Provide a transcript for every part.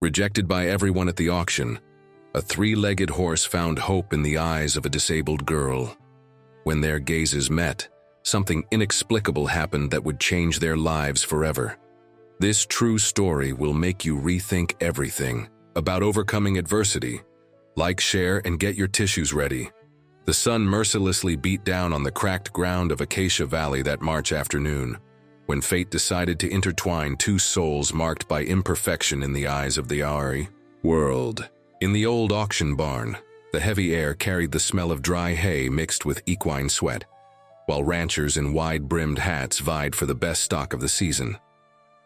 Rejected by everyone at the auction, a three-legged horse found hope in the eyes of a disabled girl. When their gazes met, something inexplicable happened that would change their lives forever. This true story will make you rethink everything about overcoming adversity. Like, share, and get your tissues ready. The sun mercilessly beat down on the cracked ground of Acacia Valley that March afternoon, when fate decided to intertwine two souls marked by imperfection in the eyes of the Ari world. In the old auction barn, the heavy air carried the smell of dry hay mixed with equine sweat, while ranchers in wide-brimmed hats vied for the best stock of the season.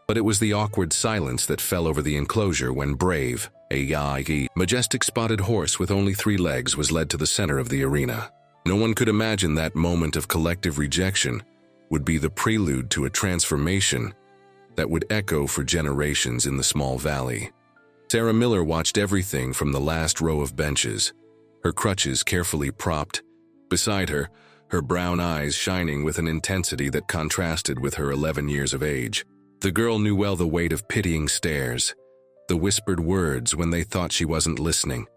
But it was the awkward silence that fell over the enclosure when Brave, a majestic spotted horse with only 3 legs, was led to the center of the arena. No one could imagine that moment of collective rejection would be the prelude to a transformation that would echo for generations in the small valley. Sarah Miller watched everything from the last row of benches, her crutches carefully propped beside her, her brown eyes shining with an intensity that contrasted with her 11 years of age. The girl knew well the weight of pitying stares, the whispered words when they thought she wasn't listening,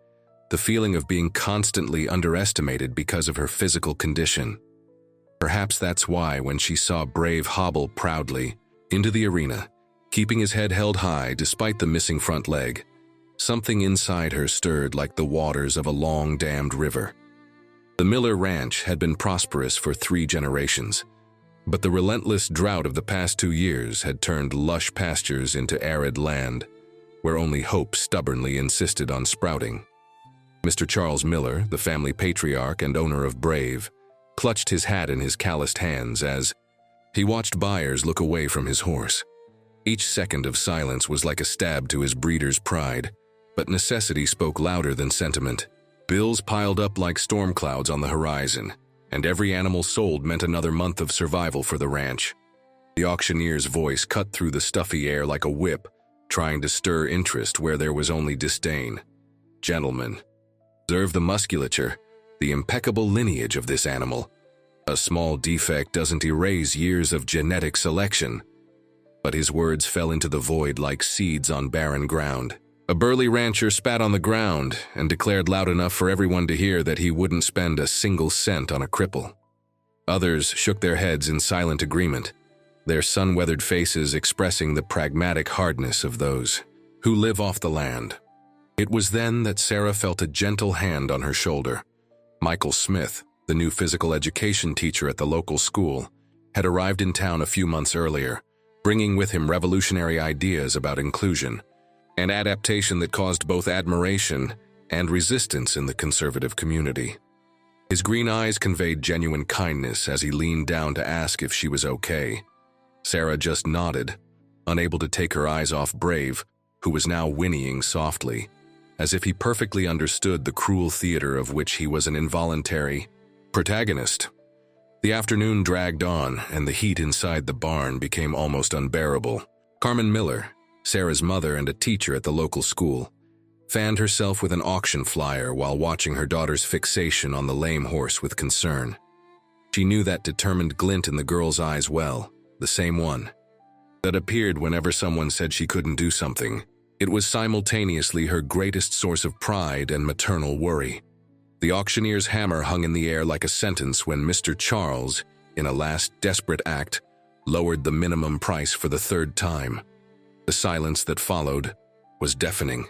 the feeling of being constantly underestimated because of her physical condition. Perhaps that's why when she saw Brave hobble proudly into the arena, keeping his head held high despite the missing front leg, something inside her stirred like the waters of a long-dammed river. The Miller Ranch had been prosperous for 3 generations, but the relentless drought of the past 2 years had turned lush pastures into arid land, where only hope stubbornly insisted on sprouting. Mr. Charles Miller, the family patriarch and owner of Brave, clutched his hat in his calloused hands as he watched buyers look away from his horse. Each second of silence was like a stab to his breeder's pride, but necessity spoke louder than sentiment. Bills piled up like storm clouds on the horizon, and every animal sold meant another month of survival for the ranch. The auctioneer's voice cut through the stuffy air like a whip, trying to stir interest where there was only disdain. Gentlemen, observe the musculature, the impeccable lineage of this animal. A small defect doesn't erase years of genetic selection. But his words fell into the void like seeds on barren ground. A burly rancher spat on the ground and declared loud enough for everyone to hear that he wouldn't spend a single cent on a cripple. Others shook their heads in silent agreement, their sun-weathered faces expressing the pragmatic hardness of those who live off the land. It was then that Sarah felt a gentle hand on her shoulder. Michael Smith, the new physical education teacher at the local school, had arrived in town a few months earlier, bringing with him revolutionary ideas about inclusion, an adaptation that caused both admiration and resistance in the conservative community. His green eyes conveyed genuine kindness as he leaned down to ask if she was okay. Sarah just nodded, unable to take her eyes off Brave, who was now whinnying softly, as if he perfectly understood the cruel theater of which he was an involuntary protagonist. The afternoon dragged on, and the heat inside the barn became almost unbearable. Carmen Miller, Sarah's mother and a teacher at the local school, fanned herself with an auction flyer while watching her daughter's fixation on the lame horse with concern. She knew that determined glint in the girl's eyes well, the same one that appeared whenever someone said she couldn't do something. It was simultaneously her greatest source of pride and maternal worry. The auctioneer's hammer hung in the air like a sentence when Mr. Charles, in a last desperate act, lowered the minimum price for the 3rd time. The silence that followed was deafening.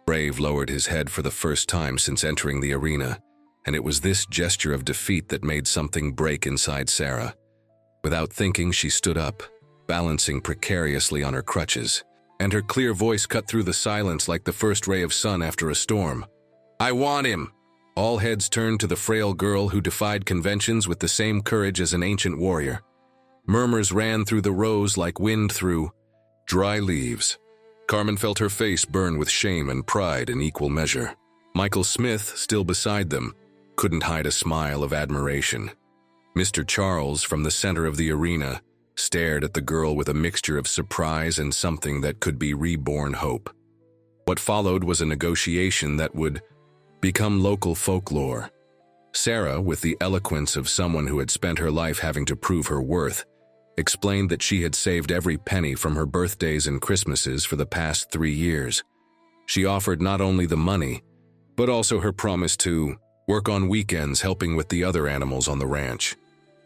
Brave lowered his head for the first time since entering the arena, and it was this gesture of defeat that made something break inside Sarah. Without thinking, she stood up, balancing precariously on her crutches, and her clear voice cut through the silence like the first ray of sun after a storm. "I want him!" All heads turned to the frail girl who defied conventions with the same courage as an ancient warrior. Murmurs ran through the rows like wind through dry leaves. Carmen felt her face burn with shame and pride in equal measure. Michael Smith, still beside them, couldn't hide a smile of admiration. Mr. Charles, from the center of the arena, stared at the girl with a mixture of surprise and something that could be reborn hope. What followed was a negotiation that would become local folklore. Sarah, with the eloquence of someone who had spent her life having to prove her worth, explained that she had saved every penny from her birthdays and Christmases for the past 3 years, She offered not only the money, but also her promise to work on weekends helping with the other animals on the ranch.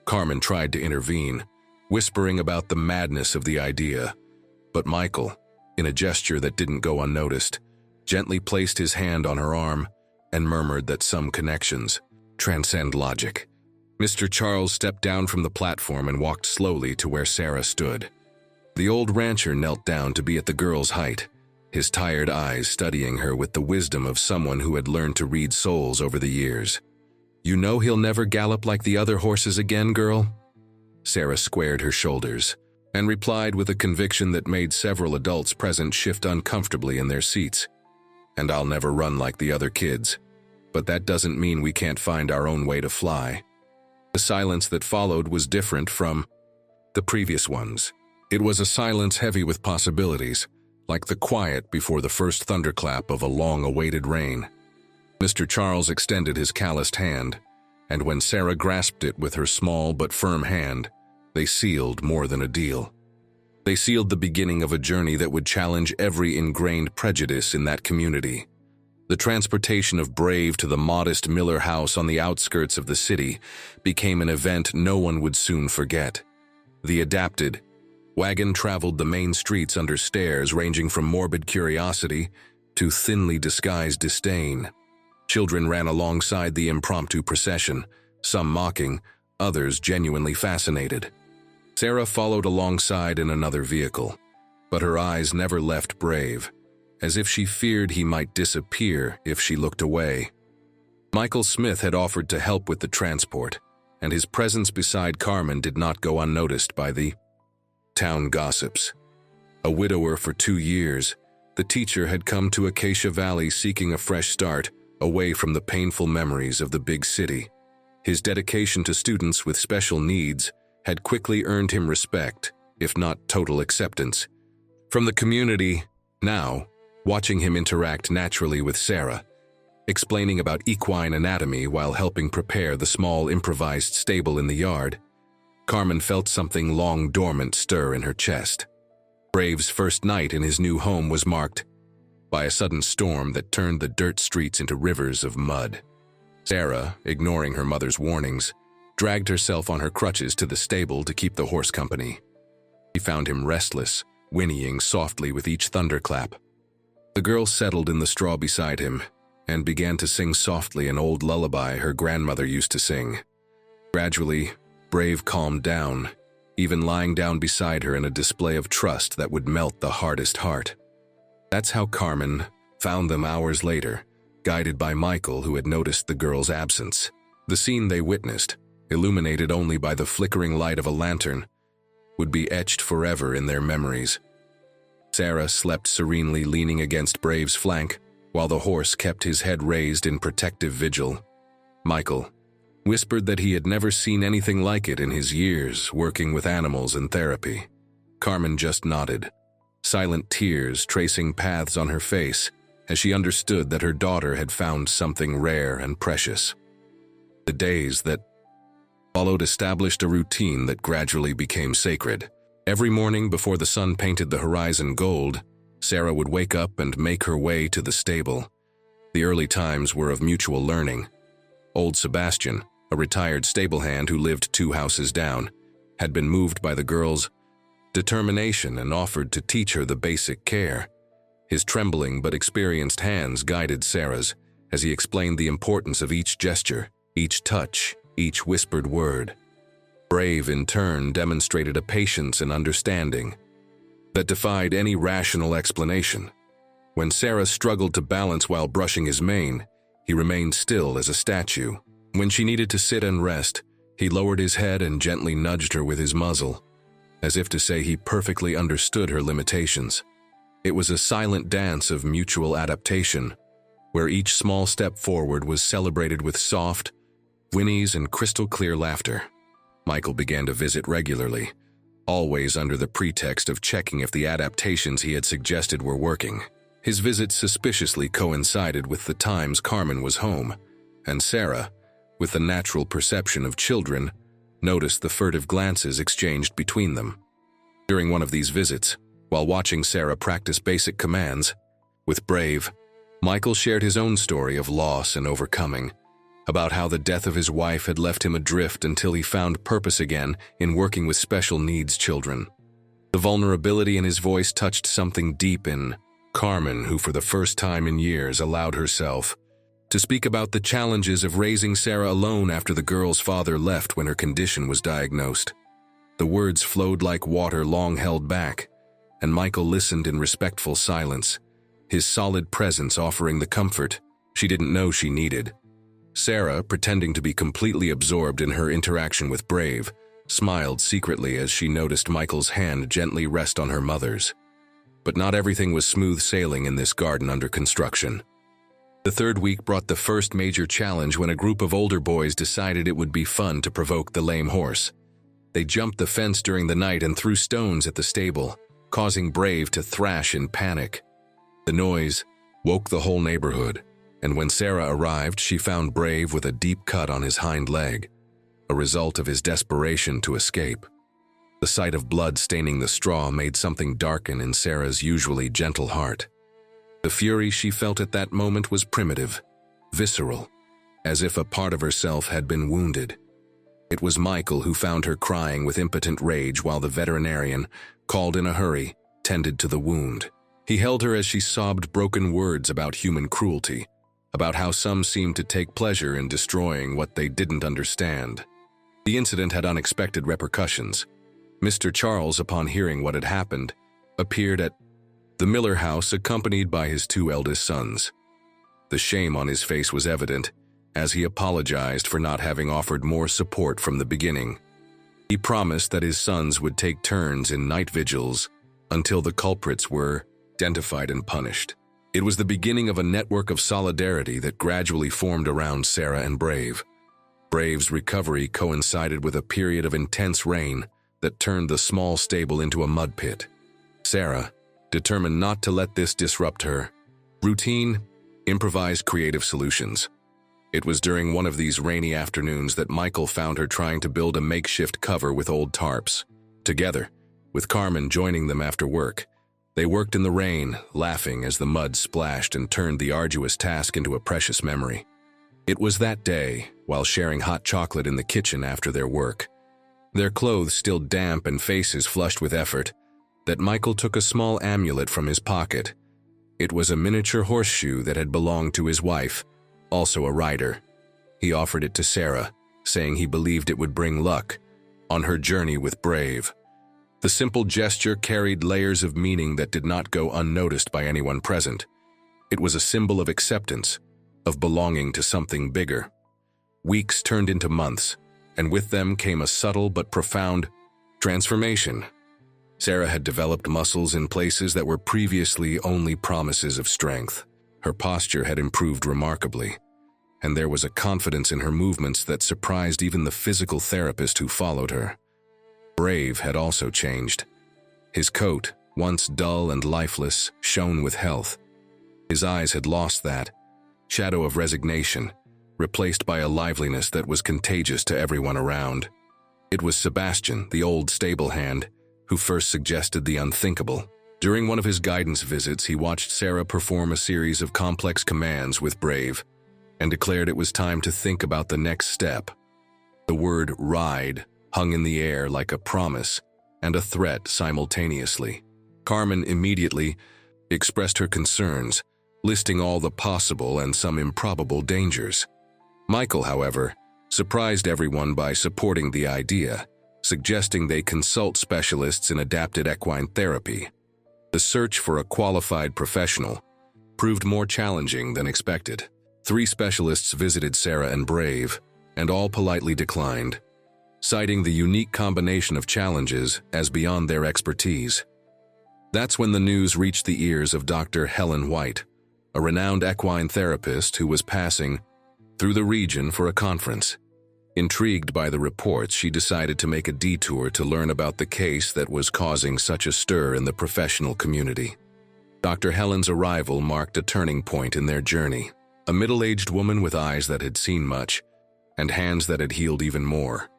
Carmen tried to intervene, whispering about the madness of the idea, but Michael, in a gesture that didn't go unnoticed, gently placed his hand on her arm and murmured that some connections transcend logic. Mr. Charles stepped down from the platform and walked slowly to where Sarah stood. The old rancher knelt down to be at the girl's height, his tired eyes studying her with the wisdom of someone who had learned to read souls over the years. "You know he'll never gallop like the other horses again, girl?" Sarah squared her shoulders and replied with a conviction that made several adults present shift uncomfortably in their seats. "And I'll never run like the other kids. But that doesn't mean we can't find our own way to fly." The silence that followed was different from the previous ones. It was a silence heavy with possibilities, like the quiet before the first thunderclap of a long-awaited rain. Mr. Charles extended his calloused hand, and when Sarah grasped it with her small but firm hand, they sealed more than a deal. They sealed the beginning of a journey that would challenge every ingrained prejudice in that community. The transportation of Brave to the modest Miller house on the outskirts of the city became an event no one would soon forget. The adapted wagon traveled the main streets under stares ranging from morbid curiosity to thinly disguised disdain. Children ran alongside the impromptu procession, some mocking, others genuinely fascinated. Sarah followed alongside in another vehicle, but her eyes never left Brave, as if she feared he might disappear if she looked away. Michael Smith had offered to help with the transport, and his presence beside Carmen did not go unnoticed by the town gossips. A widower for 2 years, the teacher had come to Acacia Valley seeking a fresh start, away from the painful memories of the big city. His dedication to students with special needs had quickly earned him respect, if not total acceptance. From the community, now, watching him interact naturally with Sarah, explaining about equine anatomy while helping prepare the small improvised stable in the yard, Carmen felt something long dormant stir in her chest. Brave's first night in his new home was marked by a sudden storm that turned the dirt streets into rivers of mud. Sarah, ignoring her mother's warnings, dragged herself on her crutches to the stable to keep the horse company. She found him restless, whinnying softly with each thunderclap. The girl settled in the straw beside him and began to sing softly an old lullaby her grandmother used to sing. Gradually, Brave calmed down, even lying down beside her in a display of trust that would melt the hardest heart. That's how Carmen found them hours later, guided by Michael, who had noticed the girl's absence. The scene they witnessed, illuminated only by the flickering light of a lantern, would be etched forever in their memories. Sarah slept serenely leaning against Brave's flank, while the horse kept his head raised in protective vigil. Michael whispered that he had never seen anything like it in his years working with animals in therapy. Carmen just nodded, silent tears tracing paths on her face as she understood that her daughter had found something rare and precious. The days that followed established a routine that gradually became sacred. Every morning before the sun painted the horizon gold, Sarah would wake up and make her way to the stable. The early times were of mutual learning. Old Sebastian, a retired stable hand who lived 2 houses down, had been moved by the girl's determination and offered to teach her the basic care. His trembling but experienced hands guided Sarah's as he explained the importance of each gesture, each touch, each whispered word. Brave, in turn, demonstrated a patience and understanding that defied any rational explanation. When Sarah struggled to balance while brushing his mane, he remained still as a statue. When she needed to sit and rest, he lowered his head and gently nudged her with his muzzle, as if to say he perfectly understood her limitations. It was a silent dance of mutual adaptation, where each small step forward was celebrated with soft whinnies and crystal-clear laughter. Michael began to visit regularly, always under the pretext of checking if the adaptations he had suggested were working. His visits suspiciously coincided with the times Carmen was home, and Sarah, with the natural perception of children, noticed the furtive glances exchanged between them. During one of these visits, while watching Sarah practice basic commands, With Brave, Michael shared his own story of loss and overcoming, about how the death of his wife had left him adrift until he found purpose again in working with special needs children. The vulnerability in his voice touched something deep in Carmen, who for the first time in years allowed herself to speak about the challenges of raising Sarah alone after the girl's father left when her condition was diagnosed. The words flowed like water long held back, and Michael listened in respectful silence, his solid presence offering the comfort she didn't know she needed. Sarah, pretending to be completely absorbed in her interaction with Brave, smiled secretly as she noticed Michael's hand gently rest on her mother's. But not everything was smooth sailing in this garden under construction. The third week brought the first major challenge when a group of older boys decided it would be fun to provoke the lame horse. They jumped the fence during the night and threw stones at the stable, causing Brave to thrash in panic. The noise woke the whole neighborhood, and when Sarah arrived, she found Brave with a deep cut on his hind leg, a result of his desperation to escape. The sight of blood staining the straw made something darken in Sarah's usually gentle heart. The fury she felt at that moment was primitive, visceral, as if a part of herself had been wounded. It was Michael who found her crying with impotent rage while the veterinarian, called in a hurry, tended to the wound. He held her as she sobbed broken words about human cruelty, about how some seemed to take pleasure in destroying what they didn't understand. The incident had unexpected repercussions. Mr. Charles, upon hearing what had happened, appeared at the Miller house accompanied by his two eldest sons. The shame on his face was evident, as he apologized for not having offered more support from the beginning. He promised that his sons would take turns in night vigils until the culprits were identified and punished. It was the beginning of a network of solidarity that gradually formed around Sarah and Brave. Brave's recovery coincided with a period of intense rain that turned the small stable into a mud pit. Sarah, determined not to let this disrupt her routine, improvised creative solutions. It was during one of these rainy afternoons that Michael found her trying to build a makeshift cover with old tarps. Together, with Carmen joining them after work, they worked in the rain, laughing as the mud splashed and turned the arduous task into a precious memory. It was that day, while sharing hot chocolate in the kitchen after their work, their clothes still damp and faces flushed with effort, that Michael took a small amulet from his pocket. It was a miniature horseshoe that had belonged to his wife, also a rider. He offered it to Sarah, saying he believed it would bring luck on her journey with Brave. The simple gesture carried layers of meaning that did not go unnoticed by anyone present. It was a symbol of acceptance, of belonging to something bigger. Weeks turned into months, and with them came a subtle but profound transformation. Sarah had developed muscles in places that were previously only promises of strength. Her posture had improved remarkably, and there was a confidence in her movements that surprised even the physical therapist who followed her. Brave had also changed. His coat, once dull and lifeless, shone with health. His eyes had lost that shadow of resignation, replaced by a liveliness that was contagious to everyone around. It was Sebastian, the old stable hand, who first suggested the unthinkable. During one of his guidance visits, he watched Sarah perform a series of complex commands with Brave and declared it was time to think about the next step. The word ride hung in the air like a promise and a threat simultaneously. Carmen immediately expressed her concerns, listing all the possible and some improbable dangers. Michael, however, surprised everyone by supporting the idea, suggesting they consult specialists in adapted equine therapy. The search for a qualified professional proved more challenging than expected. 3 specialists visited Sarah and Brave, and all politely declined, citing the unique combination of challenges as beyond their expertise. That's when the news reached the ears of Dr. Helen White, a renowned equine therapist who was passing through the region for a conference. Intrigued by the reports, she decided to make a detour to learn about the case that was causing such a stir in the professional community. Dr. Helen's arrival marked a turning point in their journey. A middle-aged woman with eyes that had seen much, and hands that had healed even more.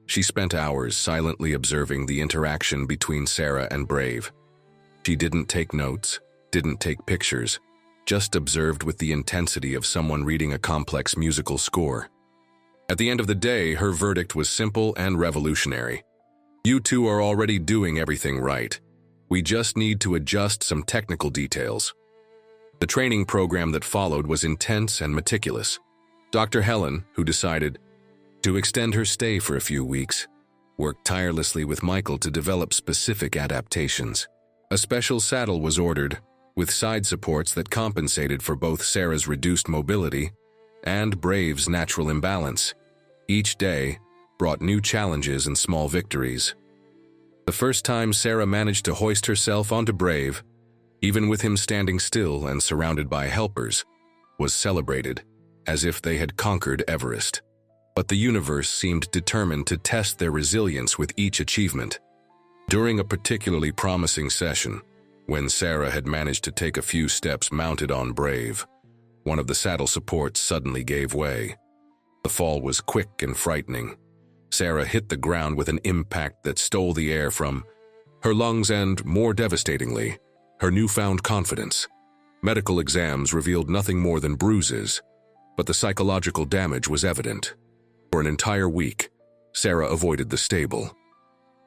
She spent hours silently observing the interaction between Sarah and Brave. She didn't take notes, didn't take pictures, just observed with the intensity of someone reading a complex musical score. At the end of the day, her verdict was simple and revolutionary. You two are already doing everything right. We just need to adjust some technical details. The training program that followed was intense and meticulous. Dr. Helen, who decided to extend her stay for a few weeks, worked tirelessly with Michael to develop specific adaptations. A special saddle was ordered, with side supports that compensated for both Sarah's reduced mobility and Brave's natural imbalance. Each day brought new challenges and small victories. The first time Sarah managed to hoist herself onto Brave, even with him standing still and surrounded by helpers, was celebrated, as if they had conquered Everest. But the universe seemed determined to test their resilience with each achievement. During a particularly promising session, when Sarah had managed to take a few steps mounted on Brave, one of the saddle supports suddenly gave way. The fall was quick and frightening. Sarah hit the ground with an impact that stole the air from her lungs and, more devastatingly, her newfound confidence. Medical exams revealed nothing more than bruises, but the psychological damage was evident. For an entire week, Sarah avoided the stable.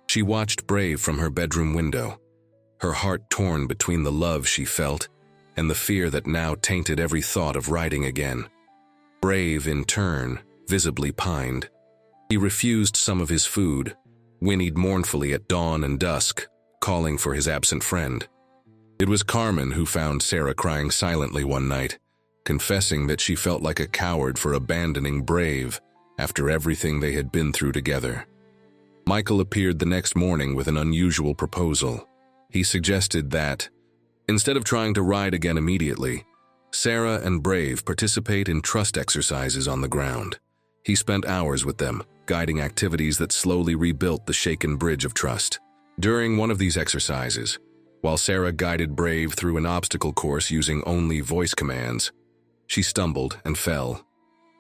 She watched Brave from her bedroom window, her heart torn between the love she felt and the fear that now tainted every thought of riding again. Brave, in turn, visibly pined. He refused some of his food, whinnied mournfully at dawn and dusk, calling for his absent friend. It was Carmen who found Sarah crying silently one night, confessing that she felt like a coward for abandoning Brave after everything they had been through together. Michael appeared the next morning with an unusual proposal. He suggested that, instead of trying to ride again immediately, Sarah and Brave participate in trust exercises on the ground. He spent hours with them, guiding activities that slowly rebuilt the shaken bridge of trust. During one of these exercises, while Sarah guided Brave through an obstacle course using only voice commands, she stumbled and fell.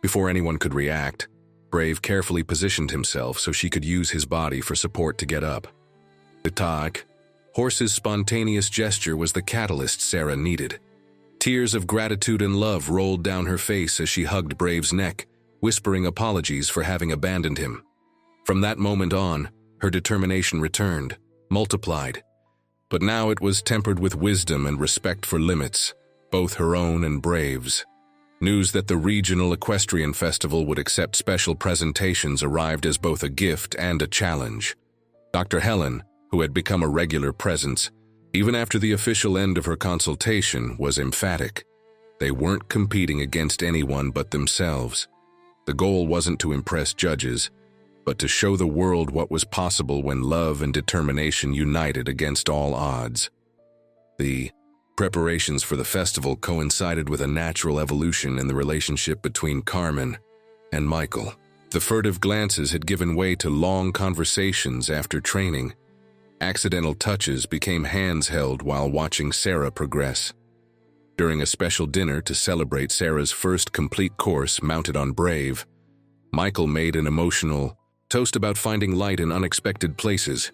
Before anyone could react, Brave carefully positioned himself so she could use his body for support to get up. The tak, horse's spontaneous gesture, was the catalyst Sarah needed. Tears of gratitude and love rolled down her face as she hugged Brave's neck, whispering apologies for having abandoned him. From that moment on, her determination returned, multiplied. But now it was tempered with wisdom and respect for limits, both her own and Brave's. News that the regional equestrian festival would accept special presentations arrived as both a gift and a challenge. Dr. Helen, who had become a regular presence, even after the official end of her consultation, was emphatic. They weren't competing against anyone but themselves. The goal wasn't to impress judges, but to show the world what was possible when love and determination united against all odds. The preparations for the festival coincided with a natural evolution in the relationship between Carmen and Michael. The furtive glances had given way to long conversations after training. Accidental touches became hands held while watching Sarah progress. During a special dinner to celebrate Sarah's first complete course mounted on Brave, Michael made an emotional toast about finding light in unexpected places,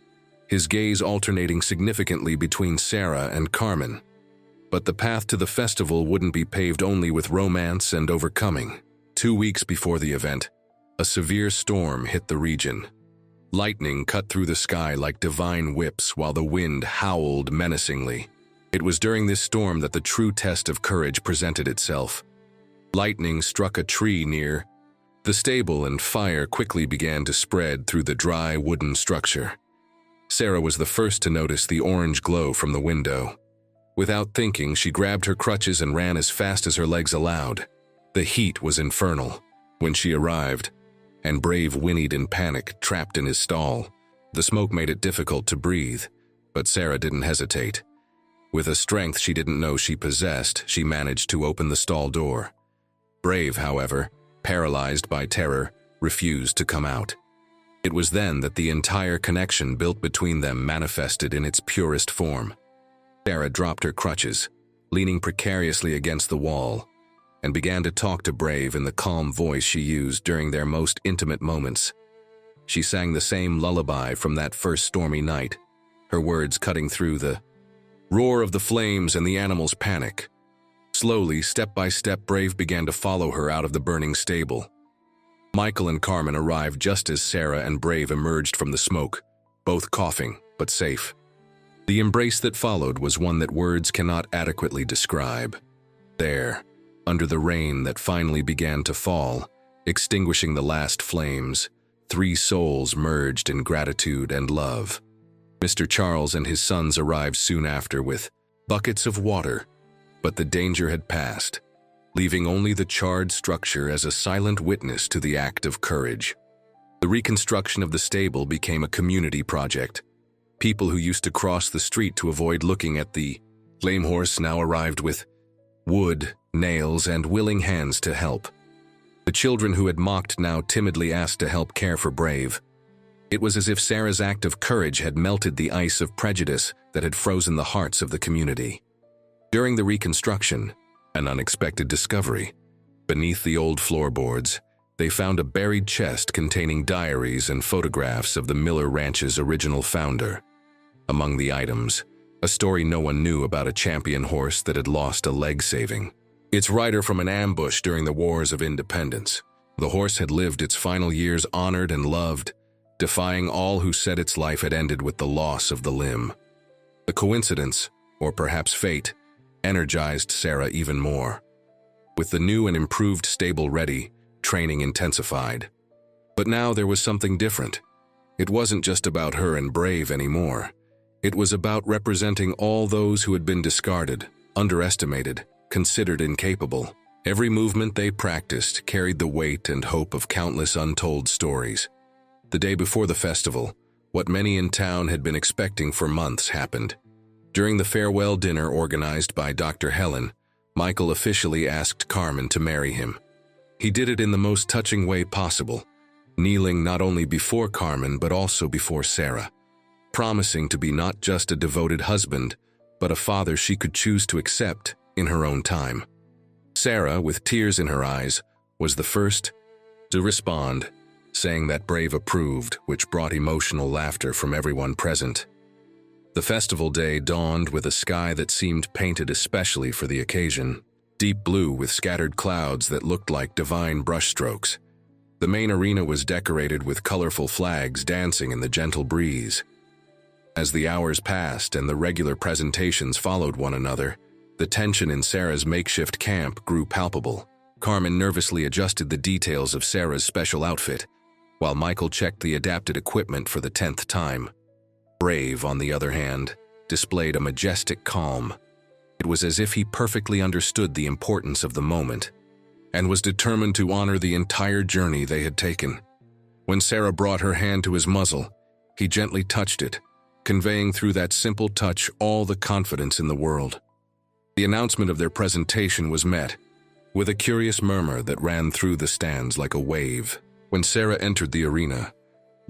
his gaze alternating significantly between Sarah and Carmen. But the path to the festival wouldn't be paved only with romance and overcoming. 2 weeks before the event, a severe storm hit the region. Lightning cut through the sky like divine whips while the wind howled menacingly. It was during this storm that the true test of courage presented itself. Lightning struck a tree near the stable and fire quickly began to spread through the dry wooden structure. Sarah was the first to notice the orange glow from the window. Without thinking, she grabbed her crutches and ran as fast as her legs allowed. The heat was infernal. When she arrived, and Brave whinnied in panic, trapped in his stall, the smoke made it difficult to breathe, but Sarah didn't hesitate. With a strength she didn't know she possessed, she managed to open the stall door. Brave, however, paralyzed by terror, refused to come out. It was then that the entire connection built between them manifested in its purest form. Sarah dropped her crutches, leaning precariously against the wall, and began to talk to Brave in the calm voice she used during their most intimate moments. She sang the same lullaby from that first stormy night, her words cutting through the roar of the flames and the animal's panic. Slowly, step by step, Brave began to follow her out of the burning stable. Michael and Carmen arrived just as Sarah and Brave emerged from the smoke, both coughing, but safe. The embrace that followed was one that words cannot adequately describe. There, under the rain that finally began to fall, extinguishing the last flames, three souls merged in gratitude and love. Mr. Charles and his sons arrived soon after with buckets of water, but the danger had passed, leaving only the charred structure as a silent witness to the act of courage. The reconstruction of the stable became a community project. People who used to cross the street to avoid looking at the lame horse now arrived with wood, nails, and willing hands to help. The children who had mocked now timidly asked to help care for Brave. It was as if Sarah's act of courage had melted the ice of prejudice that had frozen the hearts of the community. During the reconstruction, an unexpected discovery. Beneath the old floorboards, they found a buried chest containing diaries and photographs of the Miller Ranch's original founder. Among the items, a story no one knew about a champion horse that had lost a leg saving its rider from an ambush during the Wars of Independence. The horse had lived its final years honored and loved, defying all who said its life had ended with the loss of the limb. The coincidence, or perhaps fate, energized Sarah even more. With the new and improved stable ready, training intensified. But now there was something different. It wasn't just about her and Brave anymore. It was about representing all those who had been discarded, underestimated, considered incapable. Every movement they practiced carried the weight and hope of countless untold stories. The day before the festival, what many in town had been expecting for months happened. During the farewell dinner organized by Dr. Helen, Michael officially asked Carmen to marry him. He did it in the most touching way possible, kneeling not only before Carmen but also before Sarah, promising to be not just a devoted husband, but a father she could choose to accept in her own time. Sarah, with tears in her eyes, was the first to respond, saying that Brave approved, which brought emotional laughter from everyone present. The festival day dawned with a sky that seemed painted especially for the occasion, deep blue with scattered clouds that looked like divine brushstrokes. The main arena was decorated with colorful flags dancing in the gentle breeze. As the hours passed and the regular presentations followed one another, the tension in Sarah's makeshift camp grew palpable. Carmen nervously adjusted the details of Sarah's special outfit, while Michael checked the adapted equipment for the 10th time. Brave, on the other hand, displayed a majestic calm. It was as if he perfectly understood the importance of the moment and was determined to honor the entire journey they had taken. When Sarah brought her hand to his muzzle, he gently touched it, conveying through that simple touch all the confidence in the world. The announcement of their presentation was met with a curious murmur that ran through the stands like a wave. When Sarah entered the arena,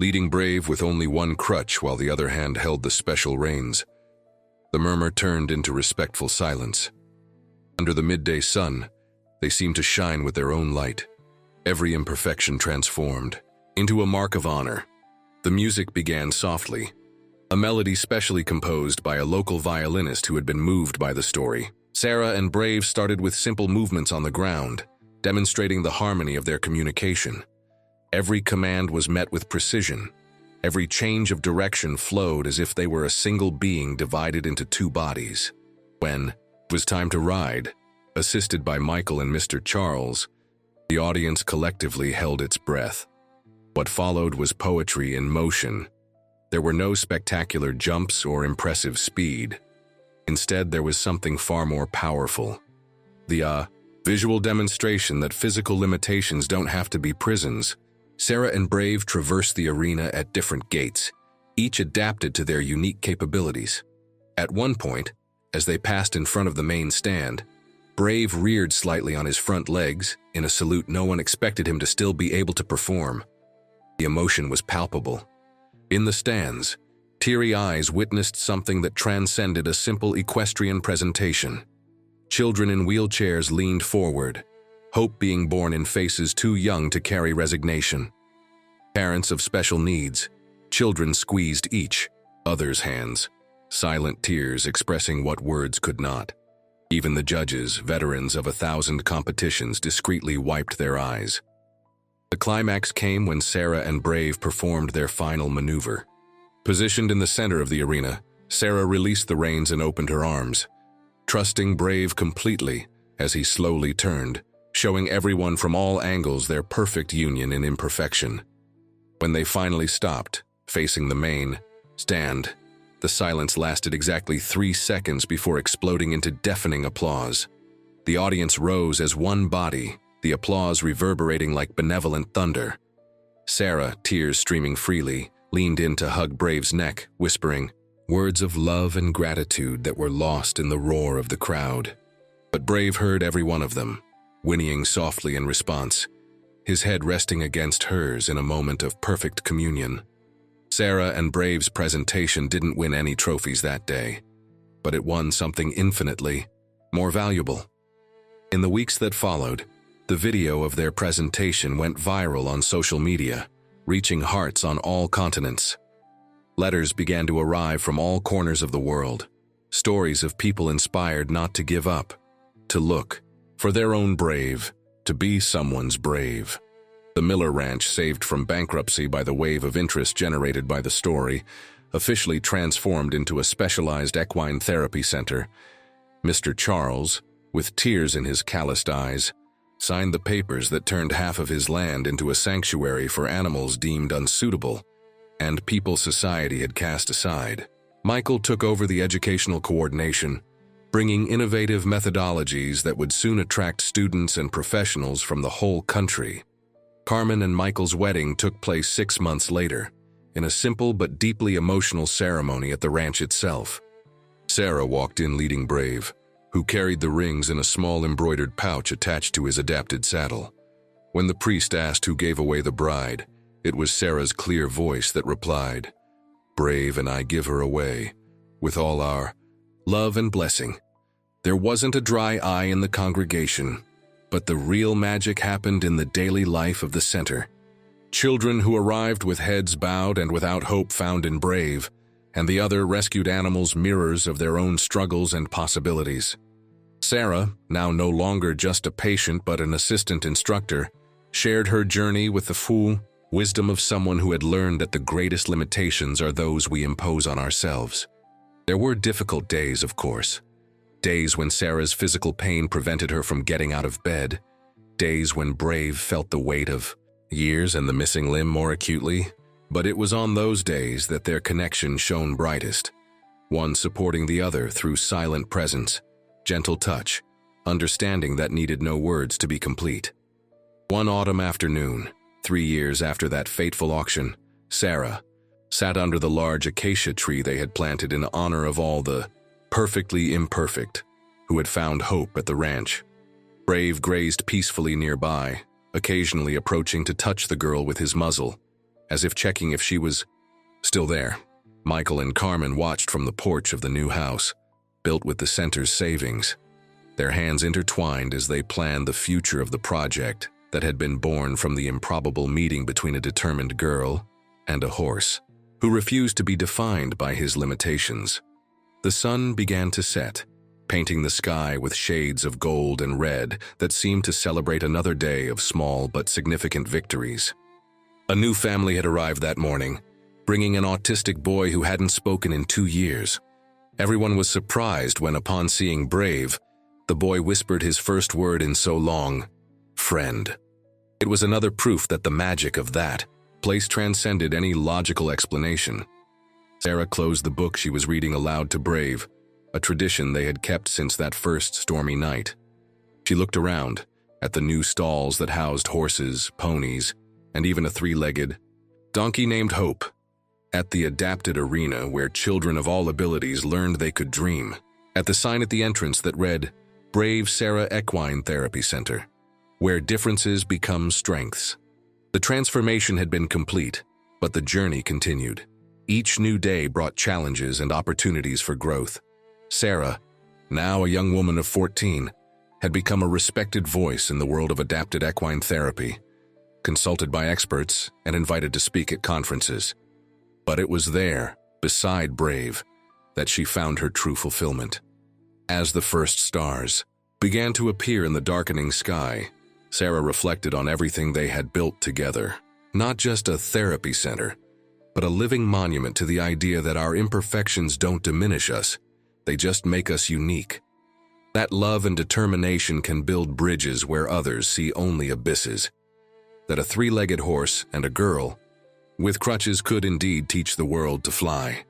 leading Brave with only one crutch while the other hand held the special reins, the murmur turned into respectful silence. Under the midday sun, they seemed to shine with their own light, every imperfection transformed into a mark of honor. The music began softly, a melody specially composed by a local violinist who had been moved by the story. Sarah and Brave started with simple movements on the ground, demonstrating the harmony of their communication. Every command was met with precision. Every change of direction flowed as if they were a single being divided into two bodies. When it was time to ride, assisted by Michael and Mr. Charles, the audience collectively held its breath. What followed was poetry in motion. There were no spectacular jumps or impressive speed. Instead, there was something far more powerful. The visual demonstration that physical limitations don't have to be prisons. Sarah and Brave traversed the arena at different gaits, each adapted to their unique capabilities. At one point, as they passed in front of the main stand, Brave reared slightly on his front legs in a salute no one expected him to still be able to perform. The emotion was palpable. In the stands, teary eyes witnessed something that transcended a simple equestrian presentation. Children in wheelchairs leaned forward, hope being born in faces too young to carry resignation. Parents of special needs, children squeezed each other's hands, silent tears expressing what words could not. Even the judges, veterans of 1,000 competitions, discreetly wiped their eyes. The climax came when Sarah and Brave performed their final maneuver. Positioned in the center of the arena, Sarah released the reins and opened her arms, trusting Brave completely as he slowly turned, showing everyone from all angles their perfect union in imperfection. When they finally stopped, facing the main stand, the silence lasted exactly 3 seconds before exploding into deafening applause. The audience rose as one body, the applause reverberating like benevolent thunder. Sarah, tears streaming freely, leaned in to hug Brave's neck, whispering words of love and gratitude that were lost in the roar of the crowd. But Brave heard every one of them, whinnying softly in response, his head resting against hers in a moment of perfect communion. Sarah and Brave's presentation didn't win any trophies that day, but it won something infinitely more valuable. In the weeks that followed, the video of their presentation went viral on social media, reaching hearts on all continents. Letters began to arrive from all corners of the world, stories of people inspired not to give up, to look for their own Brave, to be someone's Brave. The Miller Ranch, saved from bankruptcy by the wave of interest generated by the story, officially transformed into a specialized equine therapy center. Mr. Charles, with tears in his calloused eyes, signed the papers that turned half of his land into a sanctuary for animals deemed unsuitable, and people society had cast aside. Michael took over the educational coordination, bringing innovative methodologies that would soon attract students and professionals from the whole country. Carmen and Michael's wedding took place 6 months later, in a simple but deeply emotional ceremony at the ranch itself. Sarah walked in leading Brave, who carried the rings in a small embroidered pouch attached to his adapted saddle. When the priest asked who gave away the bride, it was Sarah's clear voice that replied, "Brave and I give her away, with all our love and blessing." There wasn't a dry eye in the congregation, but the real magic happened in the daily life of the center. Children who arrived with heads bowed and without hope found in Brave, and the other rescued animals mirrors of their own struggles and possibilities. Sarah, now no longer just a patient but an assistant instructor, shared her journey with the full wisdom of someone who had learned that the greatest limitations are those we impose on ourselves. There were difficult days, of course. Days when Sarah's physical pain prevented her from getting out of bed. Days when Brave felt the weight of years and the missing limb more acutely. But it was on those days that their connection shone brightest, one supporting the other through silent presence, gentle touch, understanding that needed no words to be complete. One autumn afternoon, 3 years after that fateful auction, Sarah sat under the large acacia tree they had planted in honor of all the perfectly imperfect who had found hope at the ranch. Brave grazed peacefully nearby, occasionally approaching to touch the girl with his muzzle, as if checking if she was still there. Michael and Carmen watched from the porch of the new house, built with the center's savings, their hands intertwined as they planned the future of the project that had been born from the improbable meeting between a determined girl and a horse who refused to be defined by his limitations. The sun began to set, painting the sky with shades of gold and red that seemed to celebrate another day of small but significant victories. A new family had arrived that morning, bringing an autistic boy who hadn't spoken in 2 years. Everyone was surprised when, upon seeing Brave, the boy whispered his first word in so long, "Friend." It was another proof that the magic of that place transcended any logical explanation. Sarah closed the book she was reading aloud to Brave, a tradition they had kept since that first stormy night. She looked around, at the new stalls that housed horses, ponies, and even a 3-legged donkey named Hope, at the adapted arena where children of all abilities learned they could dream, at the sign at the entrance that read, "Brave Sarah Equine Therapy Center," where differences become strengths. The transformation had been complete, but the journey continued. Each new day brought challenges and opportunities for growth. Sarah, now a young woman of 14, had become a respected voice in the world of adapted equine therapy, consulted by experts and invited to speak at conferences. But it was there, beside Brave, that she found her true fulfillment. As the first stars began to appear in the darkening sky, Sarah reflected on everything they had built together. Not just a therapy center, but a living monument to the idea that our imperfections don't diminish us, they just make us unique. That love and determination can build bridges where others see only abysses. That a three-legged horse and a girl with crutches could indeed teach the world to fly.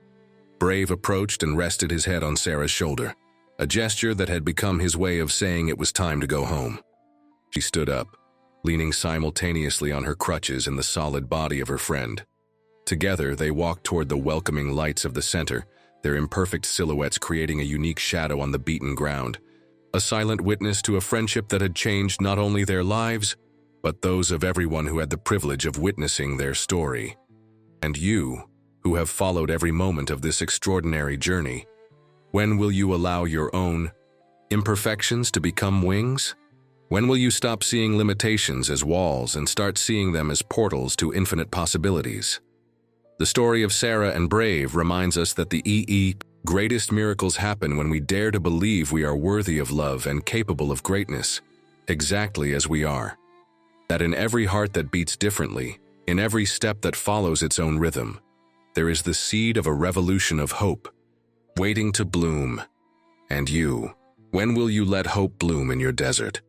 Brave approached and rested his head on Sarah's shoulder, a gesture that had become his way of saying it was time to go home. She stood up, leaning simultaneously on her crutches and the solid body of her friend. Together, they walked toward the welcoming lights of the center, their imperfect silhouettes creating a unique shadow on the beaten ground, a silent witness to a friendship that had changed not only their lives, but those of everyone who had the privilege of witnessing their story. And you, who have followed every moment of this extraordinary journey, when will you allow your own imperfections to become wings? When will you stop seeing limitations as walls and start seeing them as portals to infinite possibilities? The story of Sarah and Brave reminds us that the greatest miracles happen when we dare to believe we are worthy of love and capable of greatness, exactly as we are. That in every heart that beats differently, in every step that follows its own rhythm, there is the seed of a revolution of hope, waiting to bloom. And you, when will you let hope bloom in your desert?